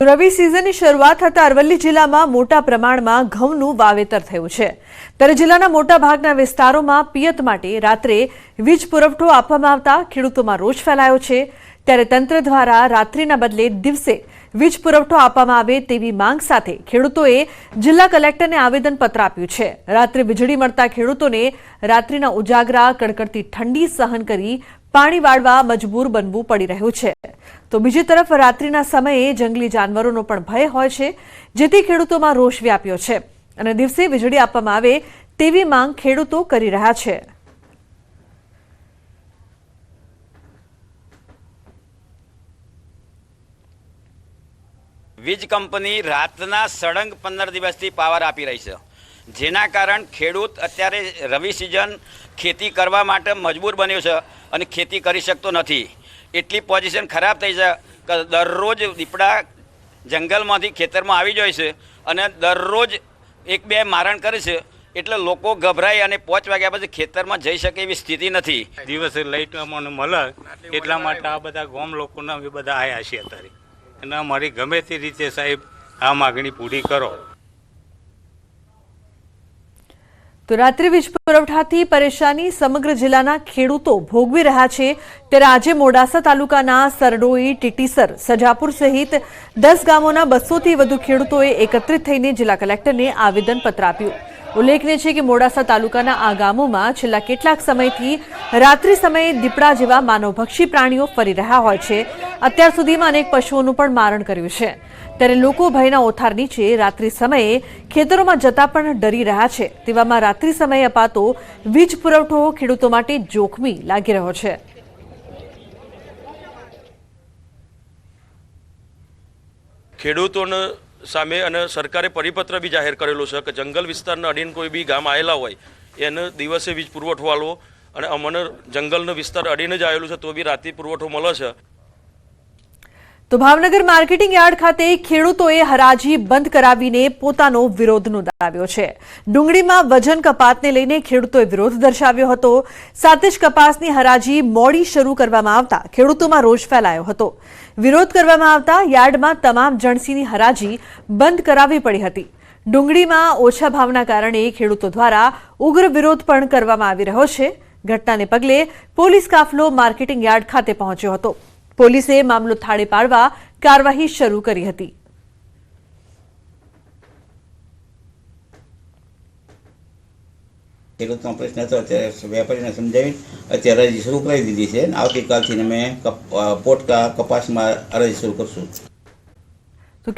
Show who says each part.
Speaker 1: તો રવિ સિઝનની શરૂઆત થતા અરવલ્લી જિલ્લામાં મોટા પ્રમાણમાં ઘઉંનું વાવેતર થયું છે। ત્યારે જિલ્લાના મોટા ભાગના વિસ્તારોમાં પિયત માટે રાત્રે વીજ પુરવઠો આપવામાં આવતા ખેડૂતોમાં રોષ ફેલાયો છે। ત્યારે તંત્ર દ્વારા રાત્રિના બદલે દિવસે વીજ પુરવઠો આપવામાં આવે તેવી માંગ સાથે ખેડૂતોએ જિલ્લા કલેક્ટરને આવેદનપત્ર આપ્યું છે। રાત્રે વીજળી મળતા ખેડૂતોને રાત્રિના ઉજાગરા કડકડતી ઠંડી સહન કરી પાણી વાળવા મજબૂર બનવું પડી રહ્યું છે। તો બીજી તરફ રાત્રિના સમયે જંગલી જાનવરોનો પણ ભય હોય છે, જેથી ખેડૂતોમાં રોષ વ્યાપ્યો છે અને દિવસે વીજળી આપવામાં આવે તેવી માંગ ખેડૂતો કરી રહ્યા છે।
Speaker 2: વીજ કંપની રાતના સળંગ 15 દિવસથી પાવર આપી રહી છે, જેના કારણ ખેડૂત અત્યારે રવિ સિઝન ખેતી કરવા માટે મજબૂર બન્યો છે અને ખેતી કરી શકતો નથી। એટલી પોઝિશન ખરાબ થઈ છે કે દરરોજ દીપડા જંગલમાંથી ખેતરમાં આવી જાય છે અને દરરોજ 1-2 મારણ કરે છે, એટલે લોકો ગભરાય અને 5 વાગ્યા પછી ખેતરમાં જઈ શકે એવી સ્થિતિ નથી।
Speaker 3: દિવસે લાઈટ અમને મળે એટલા માટે આ બધા ગામ લોકોના અમે બધા આવ્યા છીએ અત્યારે, અને અમારી ગમે તે રીતે સાહેબ આ માગણી પૂરી કરો।
Speaker 1: તો રાત્રિ વીજ પુરવઠાથી પરેશાની સમગ્ર જિલ્લાના ખેડૂતો ભોગવી રહ્યા છે। ત્યારે આજે મોડાસા તાલુકાના સરડોઈ, ટીટીસર, સજાપુર સહિત 10 ગામોના 200થી વધુ ખેડૂતોએ એકત્રિત થઈને જિલ્લા કલેક્ટરને આવેદનપત્ર આપ્યું। ઉલ્લેખનીય છે કે મોડાસા તાલુકાના આ ગામોમાં છેલ્લા કેટલાક સમયથી રાત્રિ સમયે દીપડા જેવા માનવભક્ષી પ્રાણીઓ ફરી રહ્યા હોય છે। અત્યાર સુધીમાં અનેક પશુઓનું પણ મારણ કર્યું છે। ત્યારે લોકો ભયના ઓથાર નીચે રાત્રિ સમયે ખેતરોમાં જતા પણ ડરી રહ્યા છે। તેવામાં રાત્રિ સમયે અપાતો વીજ પુરવઠો ખેડૂતો માટે જોખમી લાગી રહ્યો છે।
Speaker 4: ખેડૂતોને સામે અને સરકારે પરિપત્ર બી જાહેર કરેલો છે કે જંગલ વિસ્તારના અડીને કોઈ બી ગામ આવેલા હોય એને દિવસે વીજ પુરવઠો આલવો, અને અમને જંગલનો વિસ્તાર અડીને જ આવેલું છે તો બી રાત્રિ પુરવઠો મળે છે।
Speaker 1: તો ભાવનગર માર્કેટિંગ યાર્ડ ખાતે ખેડૂતોએ હરાજી બંધ કરાવીને પોતાનો વિરોધ નોંધાવ્યો છે। ડુંગળીમાં વજન કપાતને લઈને ખેડૂતોએ વિરોધ દર્શાવ્યો હતો। સાથે જ કપાસની હરાજી મોડી શરૂ કરવામાં આવતા ખેડૂતોમાં રોષ ફેલાયો હતો। વિરોધ કરવામાં આવતા યાર્ડમાં તમામ જણસીની હરાજી બંધ કરાવવી પડી હતી। ડુંગળીમાં ઓછા ભાવના કારણે ખેડૂતો દ્વારા ઉગ્ર વિરોધ પણ કરવામાં આવી રહ્યો છે। ઘટનાને પગલે પોલીસ કાફલો માર્કેટિંગ યાર્ડ ખાતે પહોંચ્યો હતો। પોલીસે મામલો થાળે પાડવા કાર્યવાહી શરૂ કરી હતી।
Speaker 5: ખેડૂતનો પ્રશ્ન હતો, અત્યારે વેપારીને સમજાવી અત્યારે અરજી શરૂ કરી દીધી છે। આવતીકાલથી અમે પોટકા કપાસમાં અરજી શરૂ કરશું।
Speaker 1: તો